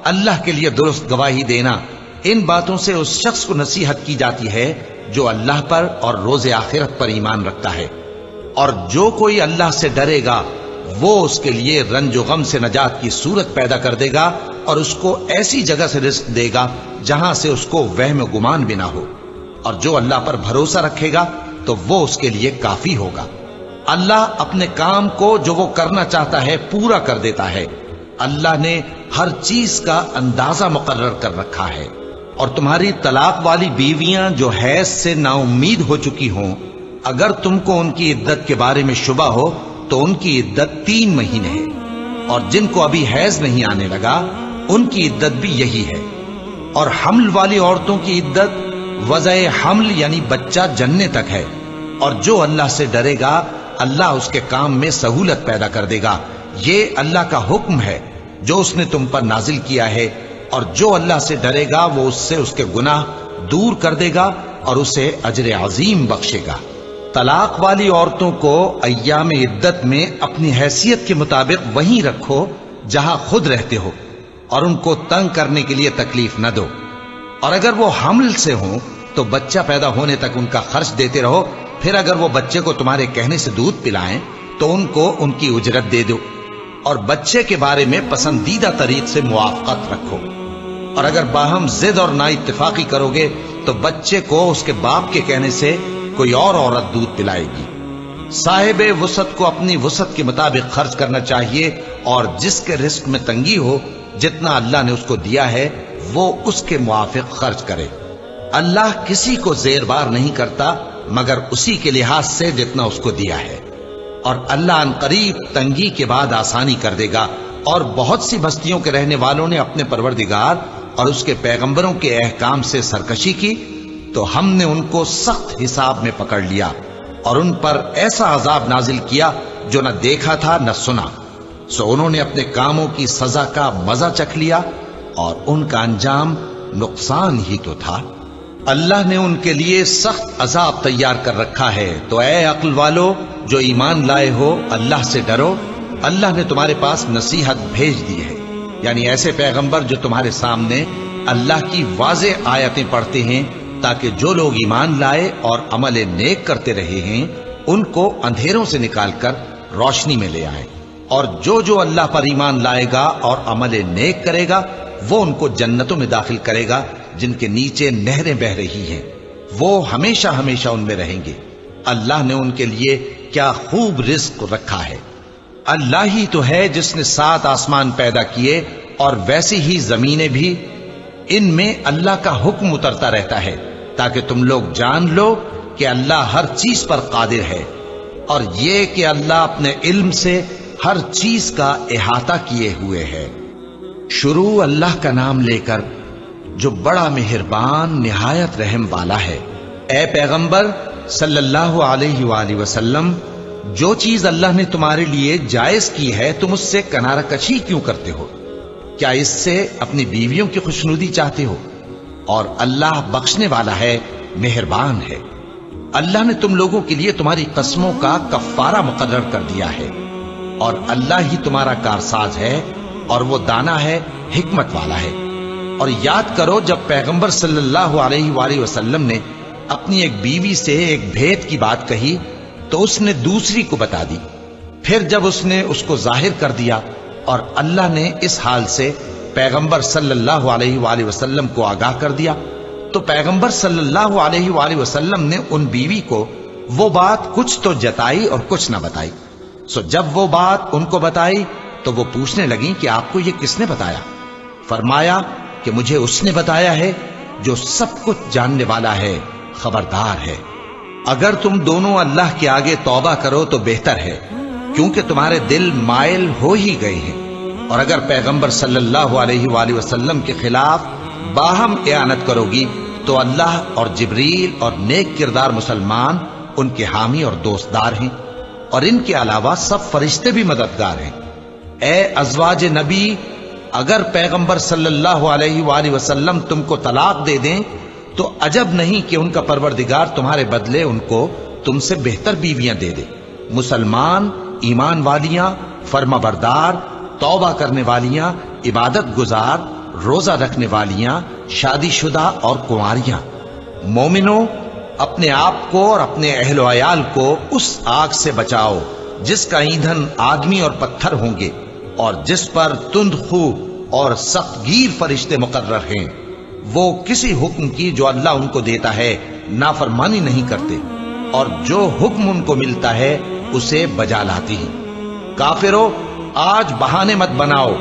اللہ کے لیے درست گواہی دینا۔ ان باتوں سے اس شخص کو نصیحت کی جاتی ہے جو اللہ پر اور روز آخرت پر ایمان رکھتا ہے، اور جو کوئی اللہ سے ڈرے گا وہ اس کے لیے رنج و غم سے نجات کی صورت پیدا کر دے گا، اور اس کو ایسی جگہ سے رزق دے گا جہاں سے اس کو وہم و گمان بھی نہ ہو، اور جو اللہ پر بھروسہ رکھے گا تو وہ اس کے لیے کافی ہوگا۔ اللہ اپنے کام کو جو وہ کرنا چاہتا ہے پورا کر دیتا ہے۔ اللہ نے ہر چیز کا اندازہ مقرر کر رکھا ہے۔ اور تمہاری طلاق والی بیویاں جو حیض سے نا امید ہو چکی ہوں، اگر تم کو ان کی عدت کے بارے میں شبہ ہو تو ان کی عدت 3 مہینے ہے، اور جن کو ابھی حیض نہیں آنے لگا ان کی عدت بھی یہی ہے۔ اور حمل والی عورتوں کی عدت وضع حمل یعنی بچہ جننے تک ہے، اور جو اللہ سے ڈرے گا اللہ اس کے کام میں سہولت پیدا کر دے گا۔ یہ اللہ کا حکم ہے جو اس نے تم پر نازل کیا ہے، اور جو اللہ سے ڈرے گا وہ اس سے اس کے گناہ دور کر دے گا اور اسے اجر عظیم بخشے گا۔ طلاق والی عورتوں کو ایام عدت میں اپنی حیثیت کے مطابق وہیں رکھو جہاں خود رہتے ہو، اور ان کو تنگ کرنے کے لیے تکلیف نہ دو، اور اگر وہ حمل سے ہوں تو بچہ پیدا ہونے تک ان کا خرچ دیتے رہو، پھر اگر وہ بچے کو تمہارے کہنے سے دودھ پلائیں تو ان کو ان کی اجرت دے دو، اور بچے کے بارے میں پسندیدہ طریق سے موافقت رکھو، اور اگر باہم ضد اور نا اتفاقی کرو گے تو بچے کو اس کے باپ کے کہنے سے کوئی اور عورت دودھ پلائے گی۔ صاحب وسعت کو اپنی وسعت کے مطابق خرچ کرنا چاہیے، اور جس کے رزق میں تنگی ہو جتنا اللہ نے اس کو دیا ہے وہ اس کے موافق خرچ کرے۔ اللہ کسی کو زیر بار نہیں کرتا مگر اسی کے لحاظ سے جتنا اس کو دیا ہے، اور اللہ ان قریب تنگی کے بعد آسانی کر دے گا۔ اور بہت سی بستیوں کے رہنے والوں نے اپنے پروردگار اور اس کے پیغمبروں کے احکام سے سرکشی کی تو ہم نے ان کو سخت حساب میں پکڑ لیا، اور ان پر ایسا عذاب نازل کیا جو نہ دیکھا تھا نہ سنا، سو انہوں نے اپنے کاموں کی سزا کا مزہ چکھ لیا، اور ان کا انجام نقصان ہی تو تھا۔ اللہ نے ان کے لیے سخت عذاب تیار کر رکھا ہے، تو اے عقل والو جو ایمان لائے ہو اللہ سے ڈرو۔ اللہ نے تمہارے پاس نصیحت بھیج دی ہے، یعنی ایسے پیغمبر جو تمہارے سامنے اللہ کی واضح آیتیں پڑھتے ہیں تاکہ جو لوگ ایمان لائے اور عمل نیک کرتے رہے ہیں ان کو اندھیروں سے نکال کر روشنی میں لے آئے، اور جو اللہ پر ایمان لائے گا اور عمل نیک کرے گا وہ ان کو جنتوں میں داخل کرے گا جن کے نیچے نہریں بہ رہی ہیں، وہ ہمیشہ ہمیشہ ان میں رہیں گے۔ اللہ نے ان کے لیے کیا خوب رزق رکھا ہے۔ اللہ ہی تو ہے جس نے 7 آسمان پیدا کیے اور ویسی ہی زمینیں بھی، ان میں اللہ کا حکم اترتا رہتا ہے تاکہ تم لوگ جان لو کہ اللہ ہر چیز پر قادر ہے، اور یہ کہ اللہ اپنے علم سے ہر چیز کا احاطہ کیے ہوئے ہے۔ شروع اللہ کا نام لے کر جو بڑا مہربان نہایت رحم والا ہے۔ اے پیغمبر صلی اللہ علیہ وآلہ وسلم، جو چیز اللہ نے تمہارے لیے جائز کی ہے تم اس سے کنارہ کشی کیوں کرتے ہو؟ کیا اس سے اپنی بیویوں کی خوشنودی چاہتے ہو؟ اور اللہ بخشنے والا ہے، مہربان ہے۔ اللہ نے تم لوگوں کے لیے تمہاری قسموں کا کفارہ مقرر کر دیا ہے، اور اللہ ہی تمہارا کارساز ہے اور وہ دانا ہے، حکمت والا ہے۔ اور یاد کرو جب پیغمبر صلی اللہ علیہ وآلہ وسلم نے اپنی ایک بیوی سے ایک بھید کی بات کہی تو اس نے دوسری کو بتا دی. پھر جب اس نے اس کو ظاہر کر دیا اور اللہ نے اس حال سے پیغمبر صلی اللہ علیہ وآلہ وسلم کو آگاہ کر دیا تو پیغمبر صلی اللہ علیہ وآلہ وسلم نے ان بیوی کو وہ بات کچھ تو جتائی اور کچھ نہ بتائی. سو جب وہ بات ان کو بتائی تو وہ پوچھنے لگیں کہ آپ کو یہ کس نے بتایا؟ فرمایا کہ مجھے اس نے بتایا ہے جو سب کچھ جاننے والا ہے، خبردار ہے. اگر تم دونوں اللہ کے آگے توبہ کرو تو بہتر ہے، کیونکہ تمہارے دل مائل ہو ہی گئے ہیں. اور اگر پیغمبر صلی اللہ علیہ وآلہ وسلم کے خلاف باہم اعانت کرو گی تو اللہ اور جبریل اور نیک کردار مسلمان ان کے حامی اور دوستدار ہیں، اور ان کے علاوہ سب فرشتے بھی مددگار ہیں. اے ازواج نبی، اگر پیغمبر صلی اللہ علیہ وآلہ وسلم تم کو طلاق دے دیں تو عجب نہیں کہ ان کا پروردگار تمہارے بدلے ان کو تم سے بہتر بیویاں دے دے. مسلمان، ایمان والیاں، فرما بردار، توبہ کرنے والیاں، عبادت گزار، روزہ رکھنے والیاں، شادی شدہ اور کنواریاں. مومنوں، اپنے آپ کو اور اپنے اہل و عیال کو اس آگ سے بچاؤ جس کا ایندھن آدمی اور پتھر ہوں گے، اور جس پر تند خو اور سخت گیر فرشتے مقرر ہیں. وہ کسی حکم کی جو اللہ ان کو دیتا ہے نافرمانی نہیں کرتے، اور جو حکم ان کو ملتا ہے اسے بجا لاتی ہیں. کافرو، آج بہانے مت بناؤ،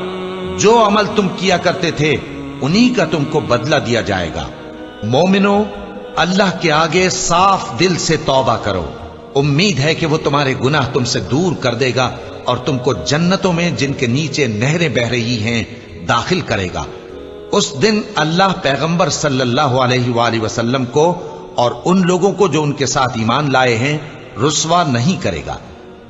جو عمل تم کیا کرتے تھے انہی کا تم کو بدلہ دیا جائے گا. مومنو، اللہ کے آگے صاف دل سے توبہ کرو، امید ہے کہ وہ تمہارے گناہ تم سے دور کر دے گا اور تم کو جنتوں میں جن کے نیچے نہریں بہ رہی ہیں داخل کرے گا. اس دن اللہ پیغمبر صلی اللہ علیہ وآلہ وسلم کو اور ان لوگوں کو جو ان کے ساتھ ایمان لائے ہیں رسوا نہیں کرے گا،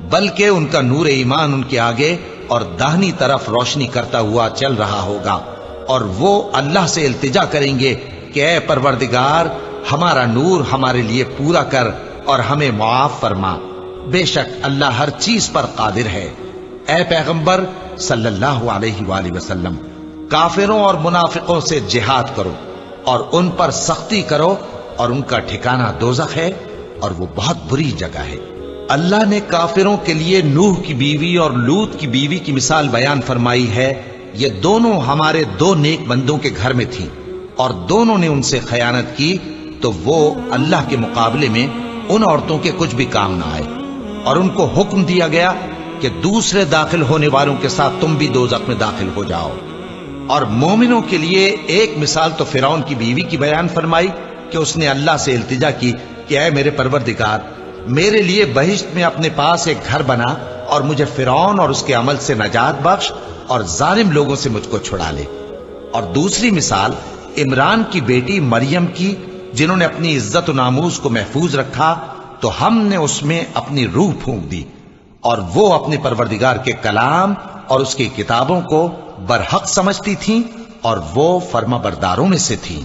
بلکہ ان کا نور ایمان ان کے آگے اور داہنی طرف روشنی کرتا ہوا چل رہا ہوگا، اور وہ اللہ سے التجا کریں گے کہ اے پروردگار، ہمارا نور ہمارے لیے پورا کر اور ہمیں معاف فرما، بے شک اللہ ہر چیز پر قادر ہے. اے پیغمبر صلی اللہ علیہ وآلہ وسلم، کافروں اور منافقوں سے جہاد کرو اور ان پر سختی کرو، اور ان کا ٹھکانہ دوزخ ہے اور وہ بہت بری جگہ ہے. اللہ نے کافروں کے لیے نوح کی بیوی اور لوط کی بیوی کی مثال بیان فرمائی ہے. یہ دونوں ہمارے دو نیک بندوں کے گھر میں تھیں، اور دونوں نے ان سے خیانت کی تو وہ اللہ کے مقابلے میں ان عورتوں کے کچھ بھی کام نہ آئے. اور ان کو حکم دیا گیا کہ دوسرے داخل ہونے والوں کے ساتھ تم بھی دوزخ میں داخل ہو جاؤ. اور مومنوں کے لیے ایک مثال تو فرعون کی بیوی کی بیان فرمائی کہ اس نے اللہ سے التجا کی کہ اے میرے پروردگار، میرے لیے بہشت میں اپنے پاس ایک گھر بنا اور مجھے فرعون اور اس کے عمل سے نجات بخش اور ظالم لوگوں سے مجھ کو چھڑا لے. اور دوسری مثال عمران کی بیٹی مریم کی، جنہوں نے اپنی عزت و ناموس کو محفوظ رکھا تو ہم نے اس میں اپنی روح پھونک دی، اور وہ اپنے پروردگار کے کلام اور اس کی کتابوں کو برحق سمجھتی تھیں، اور وہ فرما برداروں میں سے تھیں.